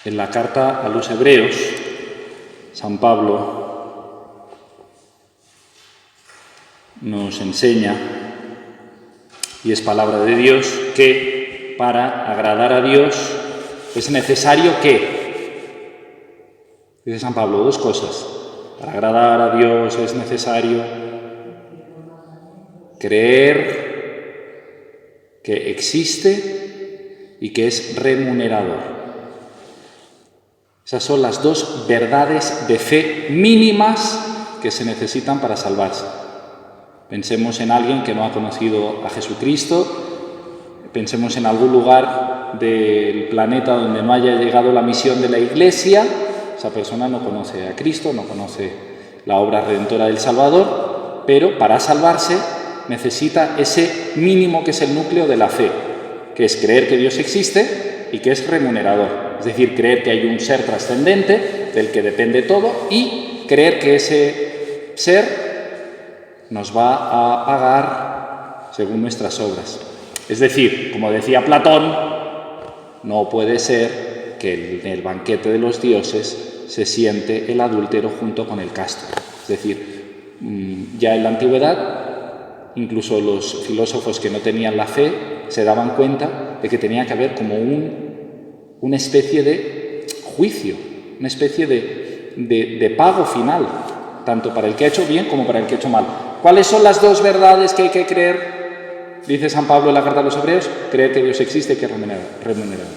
En la carta a los Hebreos, San Pablo nos enseña, y es palabra de Dios, que para agradar a Dios es necesario que, dice San Pablo, dos cosas. Para agradar a Dios es necesario creer que existe y que es remunerador. Esas son las dos verdades de fe mínimas que se necesitan para salvarse. Pensemos en alguien que no ha conocido a Jesucristo, pensemos en algún lugar del planeta donde no haya llegado la misión de la Iglesia. Esa persona no conoce a Cristo, no conoce la obra redentora del Salvador, pero para salvarse necesita ese mínimo que es el núcleo de la fe, que es creer que Dios existe y que es remunerador. Es decir, creer que hay un ser trascendente del que depende todo y creer que ese ser nos va a pagar según nuestras obras. Es decir, como decía Platón, no puede ser que en el banquete de los dioses se siente el adúltero junto con el casto. Es decir, ya en la antigüedad, incluso los filósofos que no tenían la fe se daban cuenta de que tenía que haber como una especie de juicio, una especie de pago final, tanto para el que ha hecho bien como para el que ha hecho mal. ¿Cuáles son las dos verdades que hay que creer? Dice San Pablo en la carta a los Hebreos: creer que Dios existe y que es remunerador.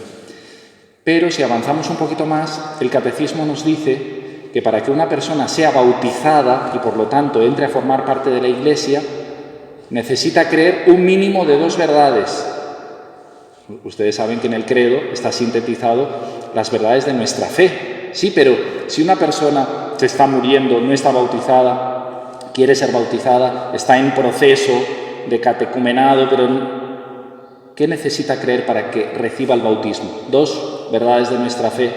Pero si avanzamos un poquito más, el catecismo nos dice que para que una persona sea bautizada y por lo tanto entre a formar parte de la Iglesia, necesita creer un mínimo de dos verdades. Ustedes saben que en el credo está sintetizado las verdades de nuestra fe. Sí, pero si una persona se está muriendo, no está bautizada, quiere ser bautizada, está en proceso de catecumenado, pero ¿qué necesita creer para que reciba el bautismo? Dos verdades de nuestra fe,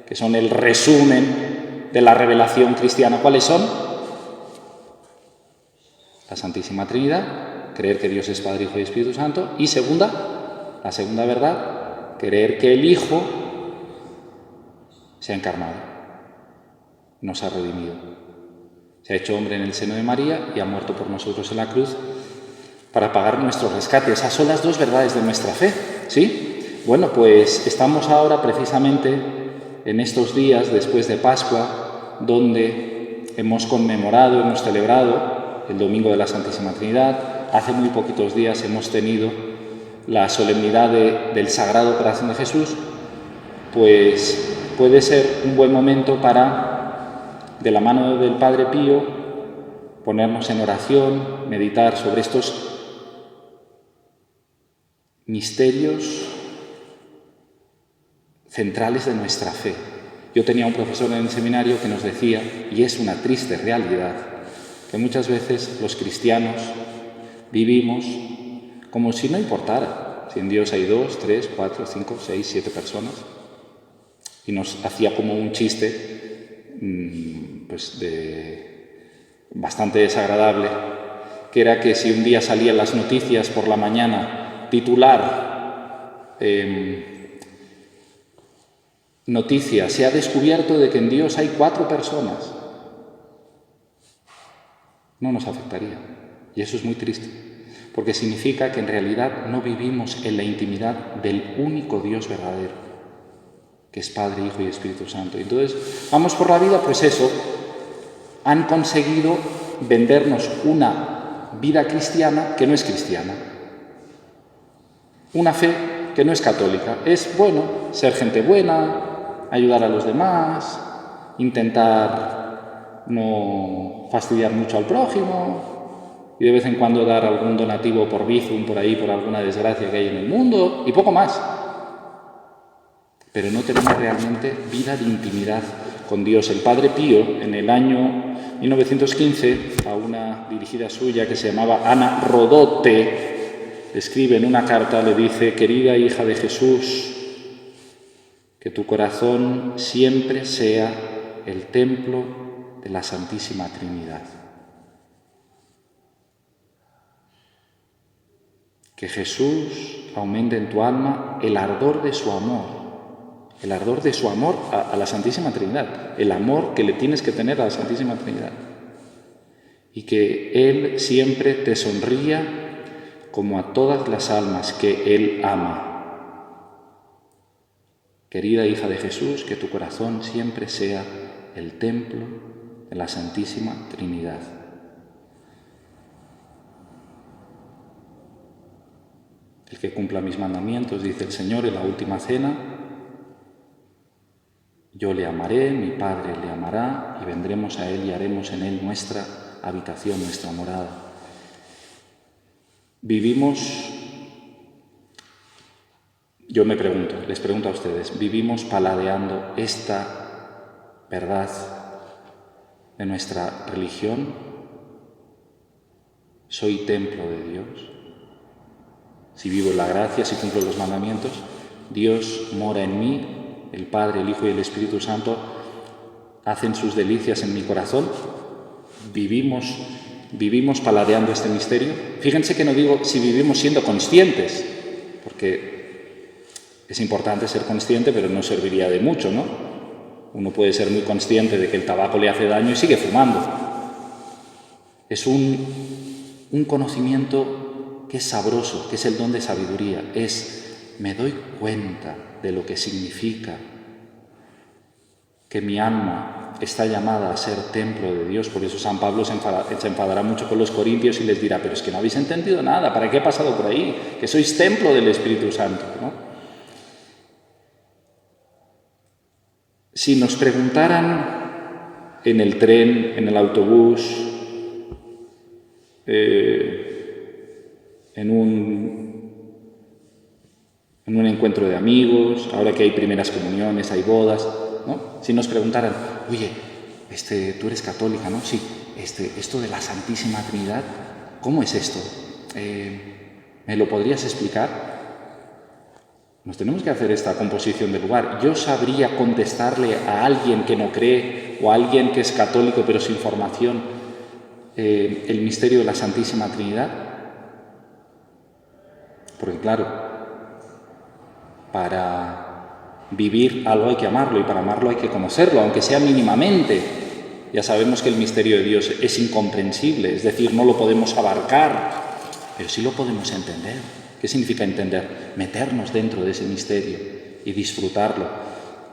que son el resumen de la revelación cristiana. ¿Cuáles son? La Santísima Trinidad, creer que Dios es Padre, Hijo y Espíritu Santo. Y la segunda verdad, creer que el Hijo se ha encarnado, nos ha redimido, se ha hecho hombre en el seno de María y ha muerto por nosotros en la cruz para pagar nuestro rescate. Esas son las dos verdades de nuestra fe, ¿sí? Bueno, pues estamos ahora precisamente en estos días después de Pascua, donde hemos conmemorado, hemos celebrado el Domingo de la Santísima Trinidad. Hace muy poquitos días hemos tenido la solemnidad del Sagrado Corazón de Jesús. Pues puede ser un buen momento para, de la mano del Padre Pío, ponernos en oración, meditar sobre estos misterios centrales de nuestra fe. Yo tenía un profesor en el seminario que nos decía, y es una triste realidad, que muchas veces los cristianos vivimos como si no importara si en Dios hay 2, 3, 4, 5, 6, 7 personas. Y nos hacía como un chiste bastante desagradable, que era que si un día salían las noticias por la mañana, titular, noticia, se ha descubierto de que en Dios hay 4 personas, no nos afectaría. Y eso es muy triste, porque significa que en realidad no vivimos en la intimidad del único Dios verdadero, que es Padre, Hijo y Espíritu Santo. Entonces, vamos por la vida, pues eso, han conseguido vendernos una vida cristiana que no es cristiana, una fe que no es católica. Es, bueno, ser gente buena, ayudar a los demás, intentar no fastidiar mucho al prójimo y de vez en cuando dar algún donativo por Bizum, por ahí, por alguna desgracia que hay en el mundo, y poco más. Pero no tenemos realmente vida de intimidad con Dios. El Padre Pío, en el año 1915, a una dirigida suya que se llamaba Ana Rodote, escribe en una carta, le dice: querida hija de Jesús, que tu corazón siempre sea el templo de la Santísima Trinidad. Que Jesús aumente en tu alma el ardor de su amor el ardor de su amor a la Santísima Trinidad, el amor que le tienes que tener a la Santísima Trinidad. Y que Él siempre te sonría como a todas las almas que Él ama. Querida hija de Jesús, que tu corazón siempre sea el templo de la Santísima Trinidad. El que cumpla mis mandamientos, dice el Señor en la última cena, yo le amaré, mi Padre le amará, y vendremos a Él y haremos en Él nuestra habitación, nuestra morada. Vivimos, yo me pregunto, les pregunto a ustedes, ¿vivimos paladeando esta verdad de nuestra religión? ¿Soy templo de Dios? Si vivo en la gracia, si cumplo los mandamientos, Dios mora en mí, el Padre, el Hijo y el Espíritu Santo hacen sus delicias en mi corazón. Vivimos paladeando este misterio. Fíjense que no digo si vivimos siendo conscientes, porque es importante ser consciente, pero no serviría de mucho, ¿no? Uno puede ser muy consciente de que el tabaco le hace daño y sigue fumando. Es un conocimiento que es sabroso, que es el don de sabiduría. Me doy cuenta de lo que significa que mi alma está llamada a ser templo de Dios. Por eso San Pablo se enfadará mucho con los corintios y les dirá, pero es que no habéis entendido nada, ¿para qué he pasado por ahí? Que sois templo del Espíritu Santo, ¿no? Si nos preguntaran en el tren, en el autobús, en un encuentro de amigos, ahora que hay primeras comuniones, hay bodas, ¿no? Si nos preguntaran, oye, tú eres católica, ¿no? Sí, esto de la Santísima Trinidad, ¿cómo es esto? ¿Me lo podrías explicar? Nos tenemos que hacer esta composición de lugar. ¿Yo sabría contestarle a alguien que no cree o a alguien que es católico pero sin formación el misterio de la Santísima Trinidad? Porque claro, para vivir algo hay que amarlo y para amarlo hay que conocerlo, aunque sea mínimamente. Ya sabemos que el misterio de Dios es incomprensible, es decir, no lo podemos abarcar, pero sí lo podemos entender. ¿Qué significa entender? Meternos dentro de ese misterio y disfrutarlo.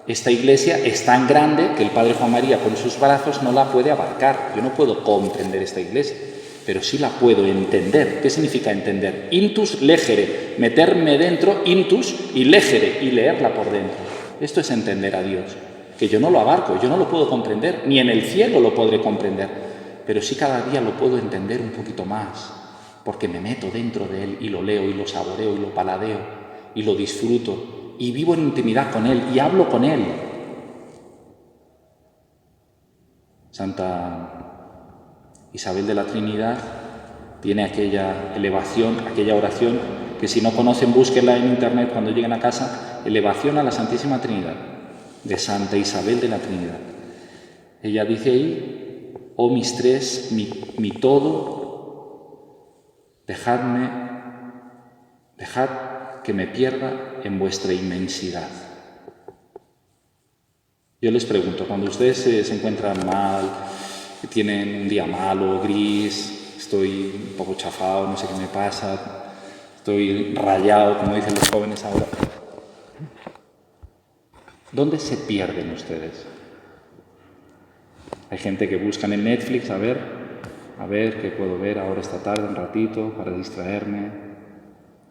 Esta iglesia es tan grande que el Padre Juan María con sus brazos no la puede abarcar. Yo no puedo comprender esta iglesia, pero sí la puedo entender. ¿Qué significa entender? Intus legere, meterme dentro, intus y legere, y leerla por dentro. Esto es entender a Dios, que yo no lo abarco, yo no lo puedo comprender, ni en el cielo lo podré comprender, pero sí cada día lo puedo entender un poquito más, porque me meto dentro de Él y lo leo y lo saboreo y lo paladeo y lo disfruto y vivo en intimidad con Él y hablo con Él. Santa Isabel de la Trinidad tiene aquella elevación, aquella oración que si no conocen búsquenla en internet cuando lleguen a casa, elevación a la Santísima Trinidad de Santa Isabel de la Trinidad. Ella dice ahí, oh mis tres, mi todo, dejad que me pierda en vuestra inmensidad. Yo les pregunto, cuando ustedes se encuentran mal, que tienen un día malo, gris, estoy un poco chafado, no sé qué me pasa, estoy rayado, como dicen los jóvenes ahora, ¿dónde se pierden ustedes? Hay gente que buscan en Netflix a ver qué puedo ver ahora esta tarde, un ratito, para distraerme,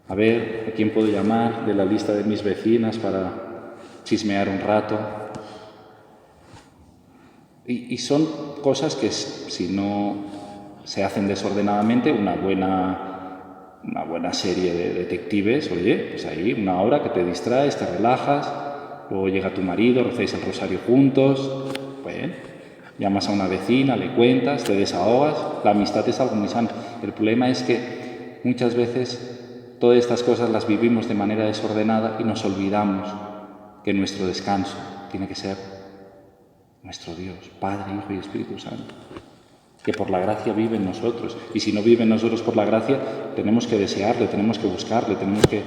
a ver a quién puedo llamar de la lista de mis vecinas para chismear un rato. Y son cosas que si no se hacen desordenadamente, una buena serie de detectives, oye, pues ahí una hora que te distraes, te relajas, luego llega tu marido, rezáis el rosario juntos, bueno, llamas a una vecina, le cuentas, te desahogas, la amistad es algo muy sano. El problema es que muchas veces todas estas cosas las vivimos de manera desordenada y nos olvidamos que nuestro descanso tiene que ser nuestro Dios, Padre, Hijo y Espíritu Santo, que por la gracia vive en nosotros. Y si no vive en nosotros por la gracia, tenemos que desearle, tenemos que buscarle, tenemos que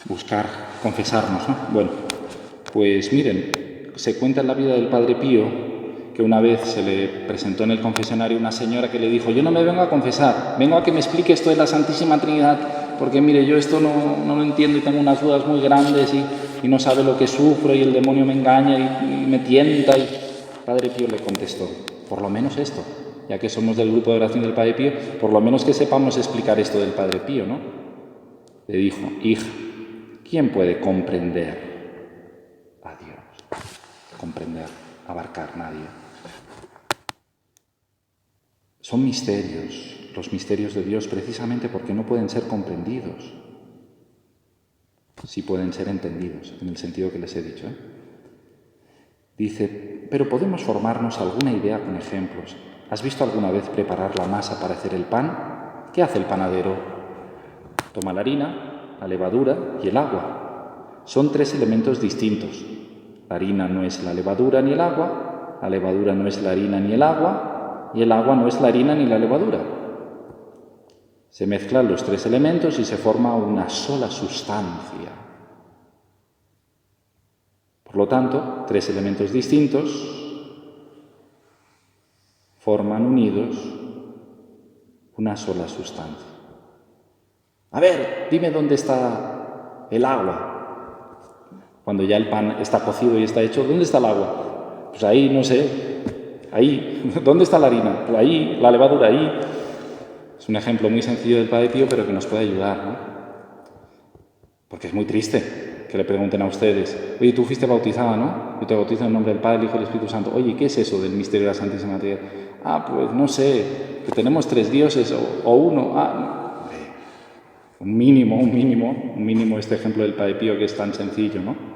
buscar confesarnos, ¿no? Bueno, pues miren, se cuenta en la vida del Padre Pío que una vez se le presentó en el confesionario una señora que le dijo: yo no me vengo a confesar, vengo a que me explique esto de la Santísima Trinidad, porque mire, yo esto no lo entiendo y tengo unas dudas muy grandes y no sabe lo que sufro y el demonio me engaña y me tienta. Y Padre Pío le contestó: por lo menos esto, ya que somos del grupo de oración del Padre Pío, por lo menos que sepamos explicar esto del Padre Pío, ¿no? Le dijo: hija, ¿quién puede comprender a Dios? Comprender, abarcar, nadie. Son misterios, los misterios de Dios, precisamente porque no pueden ser comprendidos. Sí pueden ser entendidos, en el sentido que les he dicho, ¿eh? Dice: pero podemos formarnos alguna idea con ejemplos. ¿Has visto alguna vez preparar la masa para hacer el pan? ¿Qué hace el panadero? Toma la harina, la levadura y el agua. Son 3 elementos distintos. La harina no es la levadura ni el agua, la levadura no es la harina ni el agua, y el agua no es la harina ni la levadura. Se mezclan los 3 elementos y se forma una sola sustancia. Por lo tanto, 3 elementos distintos forman unidos una sola sustancia. A ver, dime dónde está el agua. Cuando ya el pan está cocido y está hecho, ¿dónde está el agua? Pues ahí, no sé, ahí. ¿Dónde está la harina? Pues ahí, la levadura, ahí. Es un ejemplo muy sencillo del Padre Pío, pero que nos puede ayudar, ¿no? Porque es muy triste que le pregunten a ustedes: oye, tú fuiste bautizada, ¿no? Yo te bautizo en el nombre del Padre, el Hijo y el Espíritu Santo. Oye, ¿qué es eso del misterio de la Santísima Trinidad? Ah, pues no sé, que tenemos 3 dioses o uno. Ah, un mínimo este ejemplo del Padre Pío, que es tan sencillo, ¿no?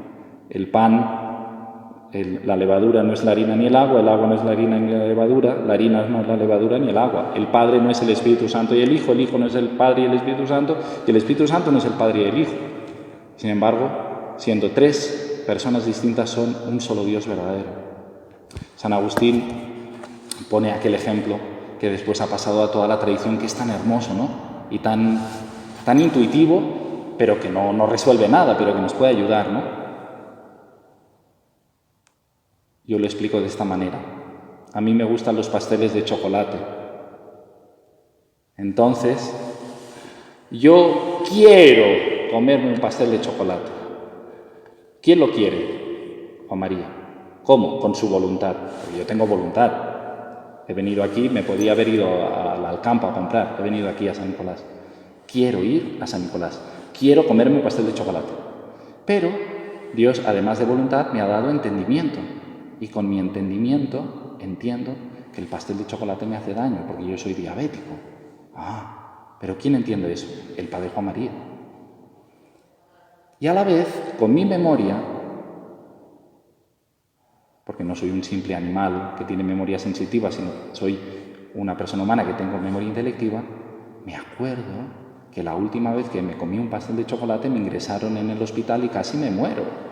El pan, la levadura no es la harina ni el agua no es la harina ni la levadura, la harina no es la levadura ni el agua. El Padre no es el Espíritu Santo y el Hijo no es el Padre y el Espíritu Santo, y el Espíritu Santo no es el Padre y el Hijo. Sin embargo, siendo 3 personas distintas, son un solo Dios verdadero. San Agustín pone aquel ejemplo que después ha pasado a toda la tradición, que es tan hermoso, ¿no? Y tan intuitivo, pero que no resuelve nada, pero que nos puede ayudar, ¿no? Yo lo explico de esta manera. A mí me gustan los pasteles de chocolate. Entonces, yo quiero comerme un pastel de chocolate. ¿Quién lo quiere? Juan María. ¿Cómo? Con su voluntad. Porque yo tengo voluntad. He venido aquí, me podía haber ido al campo a comprar. He venido aquí a San Nicolás. Quiero ir a San Nicolás. Quiero comerme un pastel de chocolate. Pero Dios, además de voluntad, me ha dado entendimiento. Y con mi entendimiento entiendo que el pastel de chocolate me hace daño, porque yo soy diabético. ¿Pero quién entiende eso? El Padre Juan María. Y a la vez, con mi memoria, porque no soy un simple animal que tiene memoria sensitiva, sino soy una persona humana que tengo memoria intelectiva, me acuerdo que la última vez que me comí un pastel de chocolate me ingresaron en el hospital y casi me muero.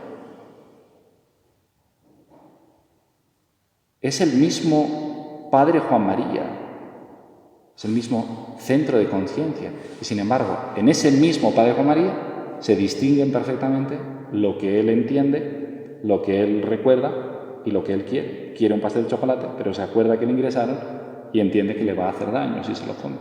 Es el mismo Padre Juan María, es el mismo centro de conciencia. Y sin embargo, en ese mismo Padre Juan María se distinguen perfectamente lo que él entiende, lo que él recuerda y lo que él quiere. Quiere un pastel de chocolate, pero se acuerda que le ingresaron y entiende que le va a hacer daño si se lo come.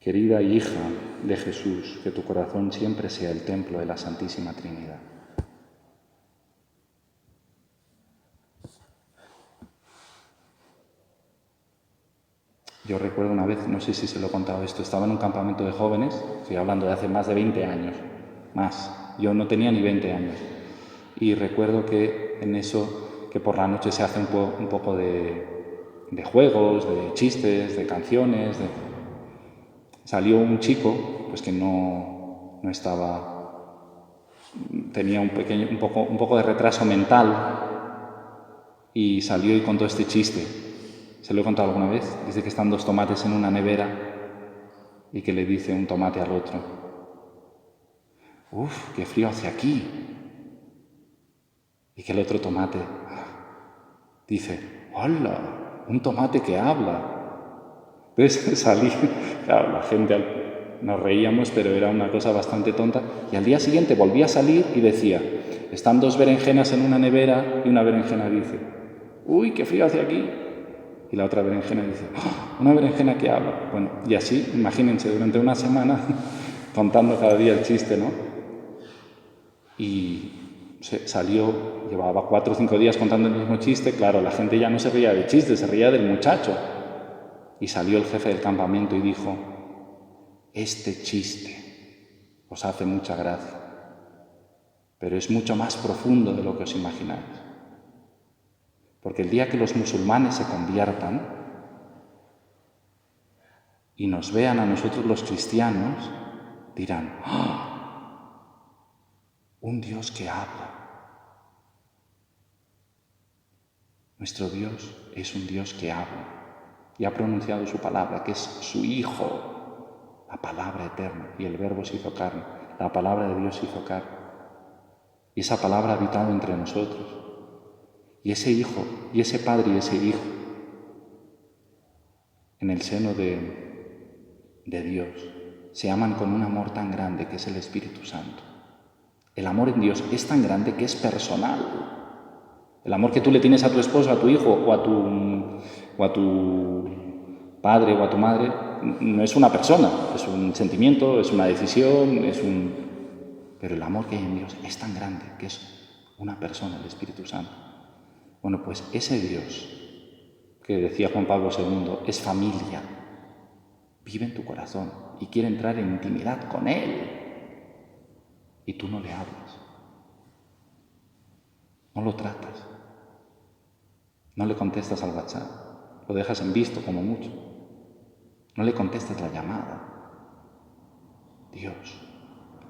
Querida hija de Jesús, que tu corazón siempre sea el templo de la Santísima Trinidad. Yo recuerdo una vez, no sé si se lo he contado esto, estaba en un campamento de jóvenes, estoy hablando de hace más de 20 años, más, yo no tenía ni 20 años, y recuerdo que en eso, que por la noche se hace un poco de juegos, de chistes, de canciones, salió un chico, pues que no estaba, tenía un poco de retraso mental, y salió y contó este chiste. ¿Se lo he contado alguna vez? Dice que están 2 tomates en una nevera y que le dice un tomate al otro: ¡uf, qué frío hace aquí! Y que el otro tomate dice, ¡hola! Un tomate que habla. Entonces salí, claro, la gente nos reíamos, pero era una cosa bastante tonta. Y al día siguiente volví a salir y decía, están 2 berenjenas en una nevera y una berenjena dice, ¡uy, qué frío hace aquí! Y la otra berenjena dice, ¡oh, una berenjena que habla! Bueno, y así, imagínense, durante una semana contando cada día el chiste, ¿no? Y salió, llevaba 4 o 5 días contando el mismo chiste, claro, la gente ya no se reía del chiste, se reía del muchacho. Y salió el jefe del campamento y dijo, este chiste os hace mucha gracia, pero es mucho más profundo de lo que os imagináis. Porque el día que los musulmanes se conviertan y nos vean a nosotros los cristianos, dirán, ¡oh! Un Dios que habla. Nuestro Dios es un Dios que habla y ha pronunciado su palabra, que es su Hijo, la palabra eterna, y el Verbo se hizo carne, la palabra de Dios se hizo carne. Y esa palabra ha habitado entre nosotros. Y ese Hijo, y ese Padre y ese Hijo, en el seno de Dios, se aman con un amor tan grande que es el Espíritu Santo. El amor en Dios es tan grande que es personal. El amor que tú le tienes a tu esposo, a tu hijo, o a tu padre o a tu madre, no es una persona, es un sentimiento, es una decisión, pero el amor que hay en Dios es tan grande que es una persona, el Espíritu Santo. Bueno, pues ese Dios que decía Juan Pablo II es familia, vive en tu corazón y quiere entrar en intimidad con Él. Y tú no le hablas, no lo tratas, no le contestas al WhatsApp, lo dejas en visto como mucho, no le contestas la llamada. Dios,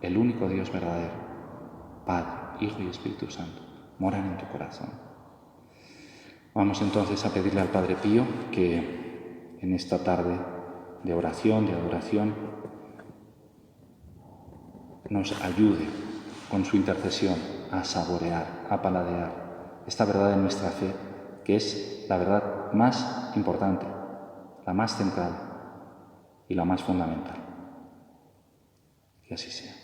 el único Dios verdadero, Padre, Hijo y Espíritu Santo, moran en tu corazón. Vamos entonces a pedirle al Padre Pío que en esta tarde de oración, de adoración, nos ayude con su intercesión a saborear, a paladear esta verdad de nuestra fe, que es la verdad más importante, la más central y la más fundamental. Que así sea.